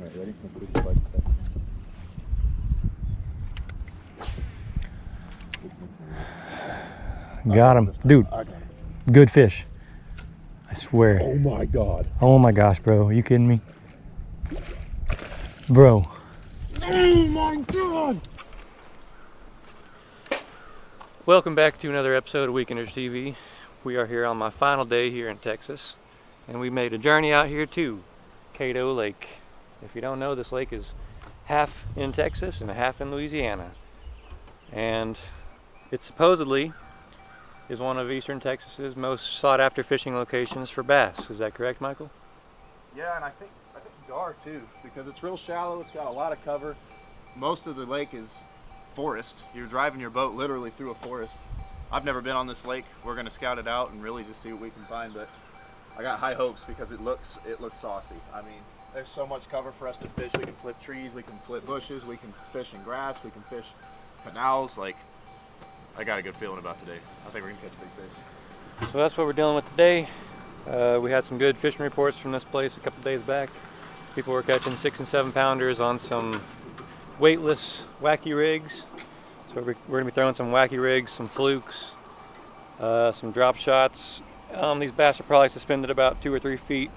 Alright, ready? Let's see if it bites a second. Got him. Dude, I got him. good fish. I swear. Oh my god. Oh my gosh, bro. Are you kidding me? Bro. Oh my god! Welcome back to another episode of Weekenders TV. We are here on my final day here in Texas, and we made a journey out here to Caddo Lake. If you don't know, this lake is half in Texas and half in Louisiana, and it supposedly is one of eastern Texas's most sought after fishing locations for bass. Is that correct, Michael? Yeah, and I think you are too, because it's real shallow, it's got a lot of cover. Most of the lake is forest. You're driving your boat literally through a forest. I've never been on this lake. We're gonna scout it out and really just see what we can find, but I got high hopes because it looks saucy. I mean, there's so much cover for us to fish. We can flip trees, we can flip bushes, we can fish in grass, we can fish canals. Like, I got a good feeling about today. I think we're gonna catch big fish. So that's what we're dealing with today. We had some good fishing reports from this place a couple days back. People were catching 6 and 7 pounders on some weightless wacky rigs. So we're gonna be throwing some wacky rigs, some flukes, some drop shots. These bass are probably suspended about 2 or 3 feet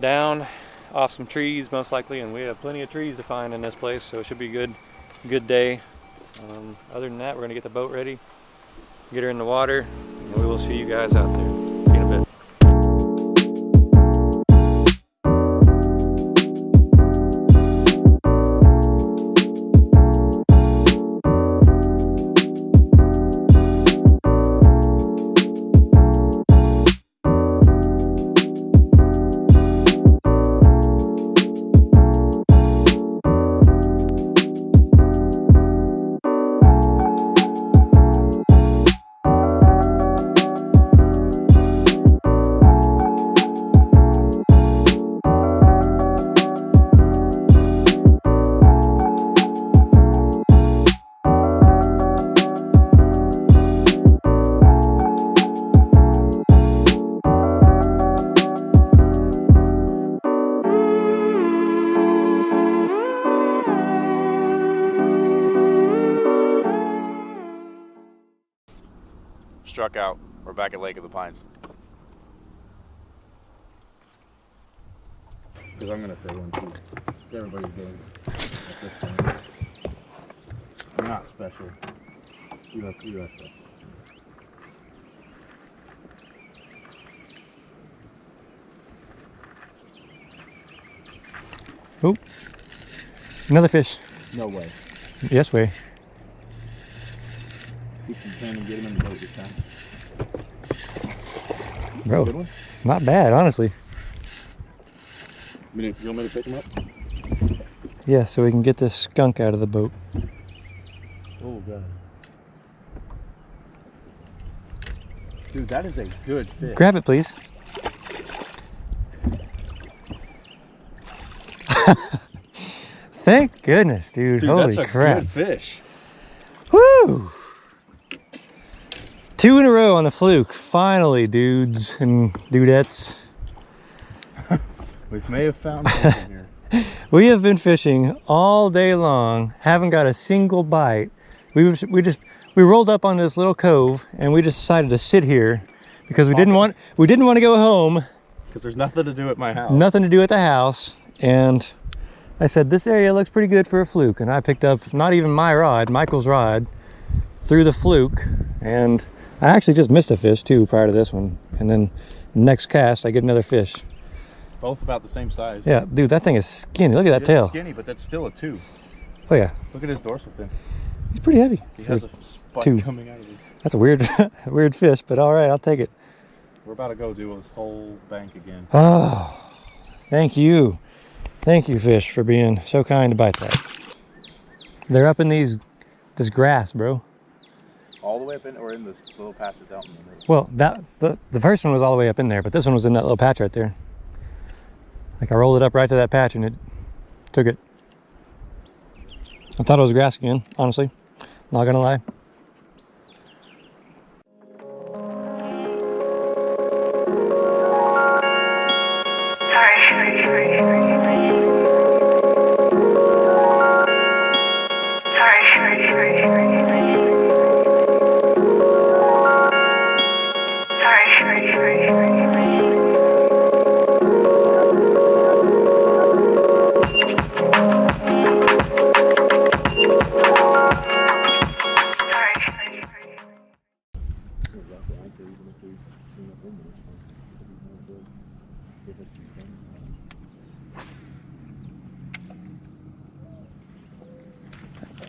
down off some trees most likely, and we have plenty of trees to find in this place, so it should be a good day. Other than that, we're gonna get the boat ready, get her in the water, and we will see you guys out there. See you in a bit. Struck out. We're back at Lake of the Pines. Because I'm gonna throw one too. It's everybody's game at this point. I'm not special. You are special. Oh, another fish. No way. Yes way. You can get him in the boat this time. Bro, Good one? it's not bad, honestly. You want me to pick him up? Yeah, so we can get this skunk out of the boat. Oh god. Dude, that is a good fish. Grab it, please. Thank goodness, dude. Dude, Holy that's a crap. good fish. Woo! 2 in a row on the fluke. Finally, dudes and dudettes. We may have found something here. We have been fishing all day long, haven't got a single bite. We rolled up on this little cove and we just decided to sit here because we didn't want to go home. Because there's nothing to do at my house. Nothing to do at the house, and I said this area looks pretty good for a fluke, and I picked up not even my rod, Michael's rod, through the fluke, and I actually just missed a fish too prior to this one, and then next cast I get another fish. Both about the same size. Yeah, dude, that thing is skinny. Look at that tail. It's skinny, but that's still a 2. Oh yeah, Look at his dorsal fin. he's pretty heavy. He has a spike 2. coming out of his. That's a weird weird fish, but all right, I'll take it. We're about to go do this whole bank again. Oh, thank you fish, for being so kind to bite that. They're up in this grass, bro. All the way up in, or in this little patches out in the middle? Well, the first one was all the way up in there, but this one was in that little patch right there. Like, I rolled it up right to that patch and it took it. I thought it was grass again, honestly. Not gonna lie. Sorry.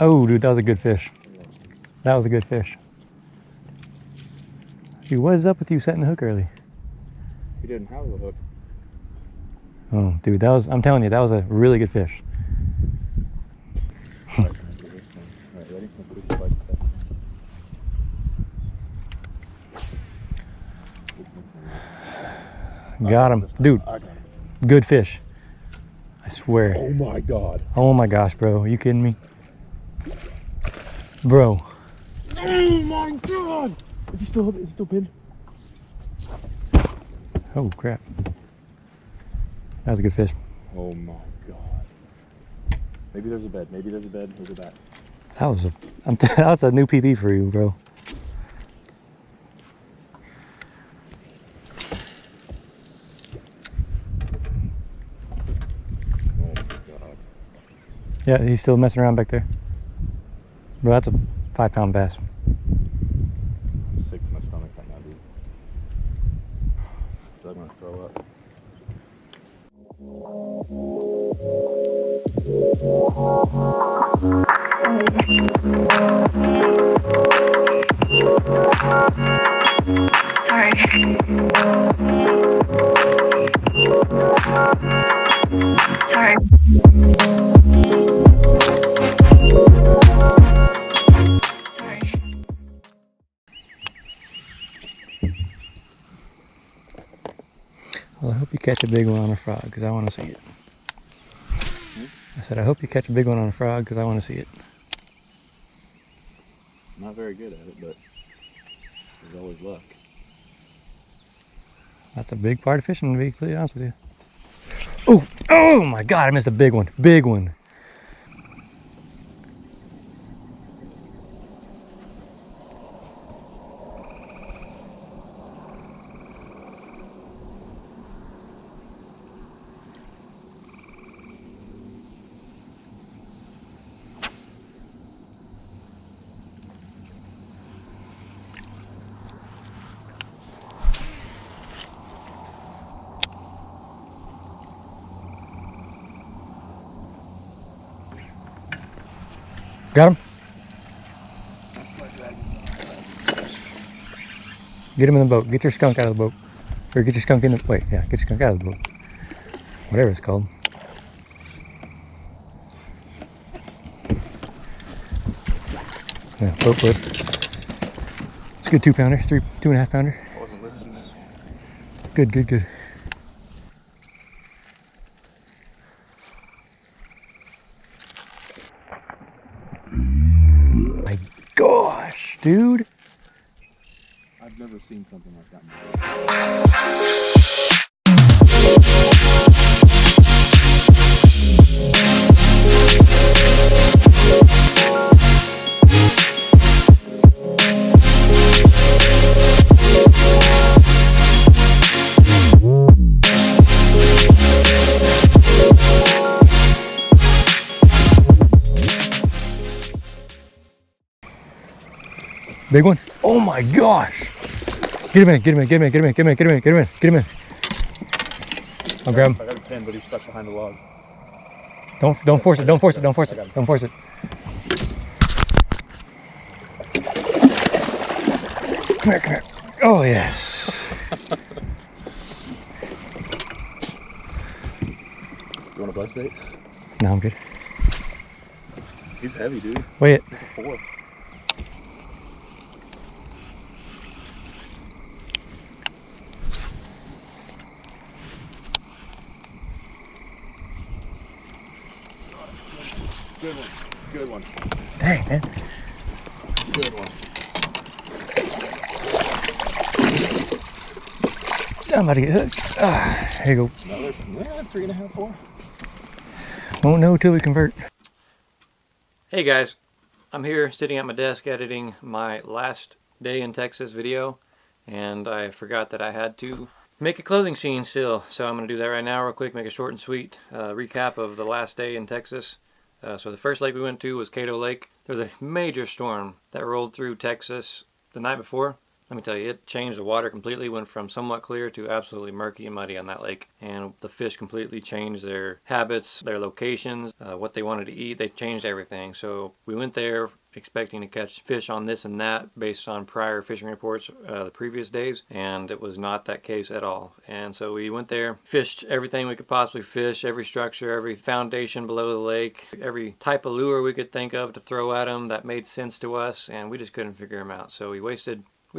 Oh, dude, that was a good fish. That was a good fish. Dude, what is up with you setting the hook early? We didn't have the hook. Oh, dude, that was, I'm telling you, that was a really good fish. Alright, ready? Let's see if it bites that. Got him. Dude, I got him. good fish. I swear. Oh my god. Oh my gosh, bro. Are you kidding me? Bro. Oh my god! Is he still pinned? Oh, crap. That was a good fish. Oh my god. Maybe there's a bed. Maybe there's a bed. Look at that. That was a, that was a new PB for you, bro. Oh my god. Yeah, he's still messing around back there. Bro, that's a 5-pound bass. I'm sick to my stomach right now, dude. I feel like I'm gonna throw up. Sorry. Sorry. Sorry. Well, I hope you catch a big one on a frog, because I want to see it. I said, I hope you catch a big one on a frog, because I want to see it. I'm not very good at it, but there's always luck. That's a big part of fishing, to be completely honest with you. Oh, oh my God, I missed a big one. Big one. Got him? Get him in the boat. Get your skunk out of the boat. Or get your skunk in the, wait, yeah, get your skunk out of the boat. Whatever it's called. Yeah, boat flip. It's a good 2-pounder, 2.5 pounder. I wasn't losing this one. Good, good, good. My gosh, dude. I've never seen something like that in my life. Big one? Oh my gosh! Get him in, get him in, get him in, get him in, get him in, get him in, get him in, get him in. I'll grab him. I got a pin, but he's stuck behind the log. Don't force it, don't force it, don't force it, don't force it. Come here, come here. Oh yes. You want a buzz bait? No, I'm good. He's heavy, dude. Wait. He's a 4. Good one. Good one. Dang, man. Good one. I'm about to get hooked. Ah, here you go. Another 3.5, 4. Won't know till we convert. Hey guys, I'm here sitting at my desk editing my last day in Texas video, and I forgot that I had to make a closing scene still, so I'm going to do that right now real quick, make a short and sweet recap of the last day in Texas. So the first lake we went to was Caddo Lake. There was a major storm that rolled through Texas the night before, let me tell you, it changed the water completely. Went from somewhat clear to absolutely murky and muddy on that lake. And the fish completely changed their habits, their locations, what they wanted to eat. They changed everything. So we went there expecting to catch fish on this and that based on prior fishing reports the previous days, and it was not that case at all. And so we went there, fished everything we could possibly fish, every structure, every foundation below the lake, every type of lure we could think of to throw at them that made sense to us, and we just couldn't figure them out. So we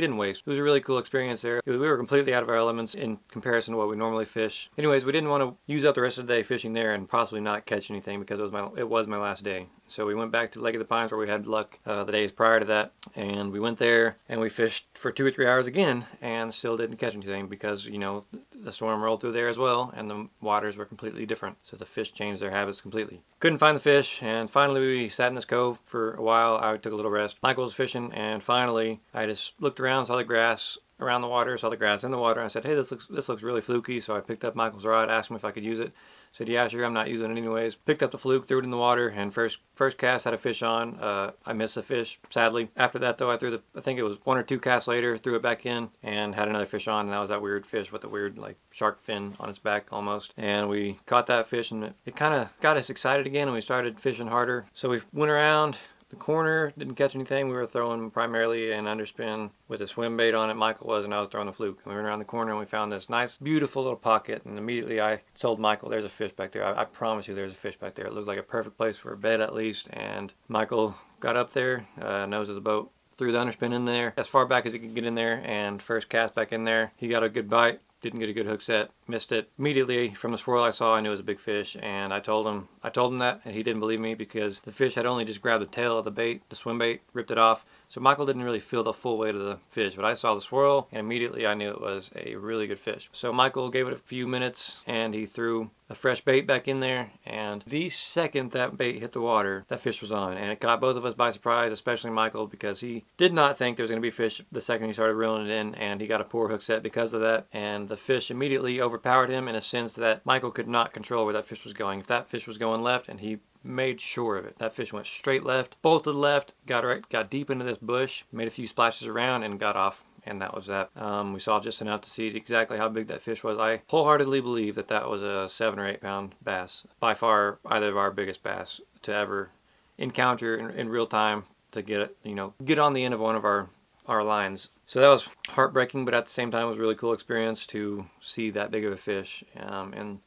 didn't waste. It was a really cool experience there. We were completely out of our elements in comparison to what we normally fish. Anyways, we didn't want to use up the rest of the day fishing there and possibly not catch anything because it was my last day. So we went back to Lake of the Pines where we had luck the days prior to that, and we went there and we fished for 2 or 3 hours again and still didn't catch anything because, you know, the storm rolled through there as well and the waters were completely different. So the fish changed their habits completely. Couldn't find the fish, and finally we sat in this cove for a while. I took a little rest. Michael was fishing, and finally I just looked around, saw the grass around the water, saw the grass in the water, and I said, hey, this looks really fluky. So I picked up Michael's rod, asked him if I could use it. Said, yeah, sure, I'm not using it anyways. Picked up the fluke, threw it in the water, and first cast had a fish on. I missed the fish, sadly. After that, though, I think it was 1 or 2 casts later, threw it back in, and had another fish on, and that was that weird fish with the weird, like, shark fin on its back, almost. And we caught that fish, and it kind of got us excited again, and we started fishing harder. So we went around the corner, didn't catch anything. We were throwing primarily an underspin with a swim bait on it. Michael was, and I was throwing the fluke. And we went around the corner and we found this nice, beautiful little pocket. And immediately I told Michael, there's a fish back there. I promise you there's a fish back there. It looked like a perfect place for a bed at least. And Michael got up there, nose of the boat, threw the underspin in there as far back as he could get in there, and first cast back in there, he got a good bite. Didn't get a good hook set, missed it. Immediately from the swirl I saw, I knew it was a big fish, and I told him that, and he didn't believe me because the fish had only just grabbed the tail of the bait, the swim bait, ripped it off. So Michael didn't really feel the full weight of the fish, but I saw the swirl, and immediately I knew it was a really good fish. So Michael gave it a few minutes, and he threw a fresh bait back in there, and the second that bait hit the water, that fish was on, and it caught both of us by surprise, especially Michael, because he did not think there was going to be fish the second he started reeling it in, and he got a poor hook set because of that, and the fish immediately overpowered him in a sense that Michael could not control where that fish was going. If that fish was going left, and he made sure of it. That fish went straight left, bolted left, got deep into this bush, made a few splashes around, and got off. And that was that. We saw just enough to see exactly how big that fish was. I wholeheartedly believe that that was a 7 or 8 pound bass. By far, either of our biggest bass to ever encounter in real time to get on the end of one of our lines. So that was heartbreaking, but at the same time, it was a really cool experience to see that big of a fish. And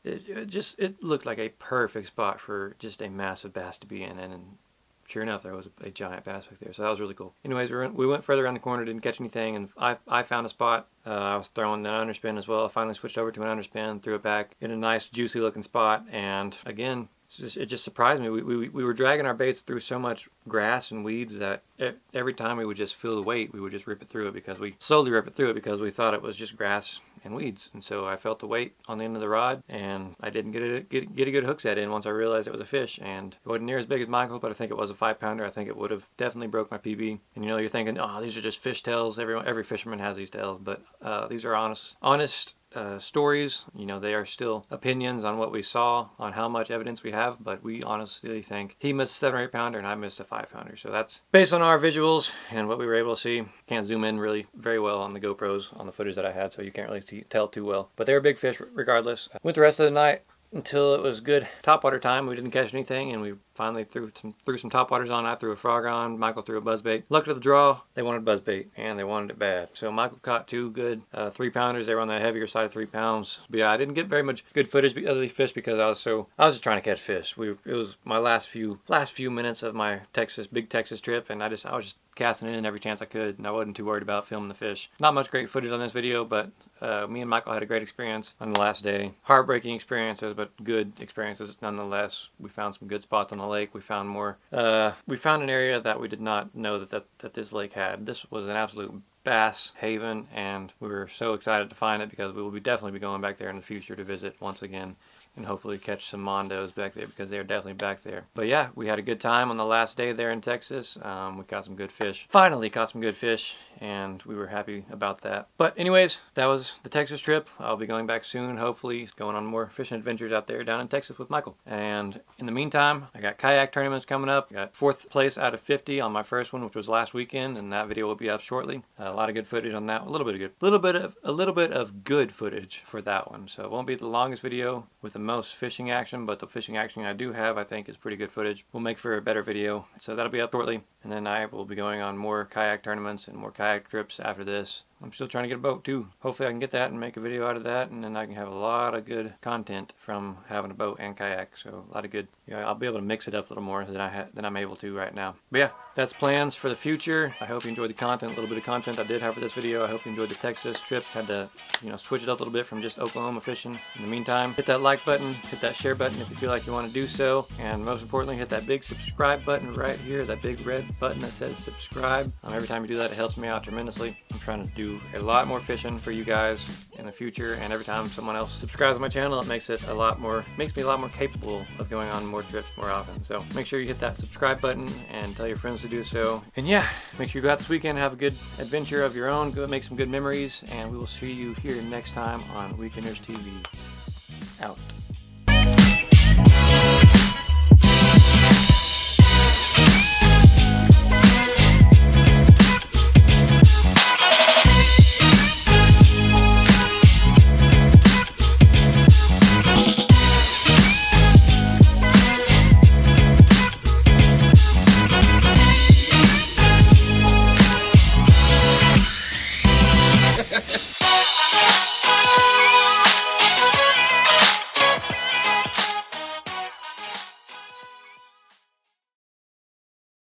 it looked like a perfect spot for just a massive bass to be in, and sure enough, there was a giant bass back there, so that was really cool. Anyways, we went further around the corner, didn't catch anything, and I found a spot. I was throwing an underspin as well. I finally switched over to an underspin, threw it back in a nice, juicy looking spot, and again, it just surprised me. We were dragging our baits through so much grass and weeds that every time we would just feel the weight, we would just slowly rip it through it because we thought it was just grass and weeds. And so I felt the weight on the end of the rod, and I didn't get a good hook set in once I realized it was a fish. And it wasn't near as big as Michael, but I think it was a 5 pounder. I think it would have definitely broke my PB. And you're thinking, oh, these are just fish tails. Every fisherman has these tails, but these are honest stories. They are still opinions on what we saw, on how much evidence we have, but we honestly think he missed a 7 or 8 pounder and I missed a 5 pounder. So that's based on our visuals and what we were able to see. Can't zoom in really very well on the GoPros on the footage that I had, so you can't really tell too well. But they were big fish regardless. Went the rest of the night until it was good topwater time. We didn't catch anything, and we finally threw some topwaters on. I threw a frog on. Michael threw a buzzbait. Luck of the draw, they wanted buzzbait, and they wanted it bad. So Michael caught 2 good 3 pounders. They were on the heavier side of 3 pounds. But yeah, I didn't get very much good footage of these fish because I was just trying to catch fish. It was my last few minutes of my big Texas trip, and I was just casting in every chance I could, and I wasn't too worried about filming the fish. Not much great footage on this video, but me and Michael had a great experience on the last day. Heartbreaking experiences, but good experiences nonetheless. We found some good spots on the lake. We found more. We found an area that we did not know that this lake had. This was an absolute bass haven, and we were so excited to find it because we will definitely be going back there in the future to visit once again. and hopefully catch some mondos back there, because they're definitely back there. But yeah, we had a good time on the last day there in Texas. We caught some good fish. Finally caught some good fish, and we were happy about that. But anyways, that was the Texas trip. I'll be going back soon, hopefully going on more fishing adventures out there down in Texas with Michael. And in the meantime, I got kayak tournaments coming up. I got 4th place out of 50 on my first one, which was last weekend, and that video will be up shortly. A lot of good footage on that. A little bit of good footage for that one. So it won't be the longest video with the most fishing action, but the fishing action I do have, I think, is pretty good footage. We'll make for a better video. So that'll be up shortly. And then I will be going on more kayak tournaments and more kayak trips after this. I'm still trying to get a boat too. Hopefully I can get that and make a video out of that, and then I can have a lot of good content from having a boat and kayak. So a lot of good, I'll be able to mix it up a little more than I'm able to right now. But yeah, that's plans for the future. I hope you enjoyed the content, a little bit of content I did have for this video. I hope you enjoyed the Texas trip. Had to, switch it up a little bit from just Oklahoma fishing. In the meantime, hit that like button, hit that share button if you feel like you want to do so, and most importantly, hit that big subscribe button right here, that big red button that says subscribe. Every time you do that, it helps me out tremendously. I'm trying to do a lot more fishing for you guys in the future, and every time someone else subscribes to my channel, it makes me a lot more capable of going on more trips more often. So make sure you hit that subscribe button and tell your friends to do so. And yeah, make sure you go out this weekend, have a good adventure of your own, go make some good memories, and we will see you here next time on Weekenders TV. Out.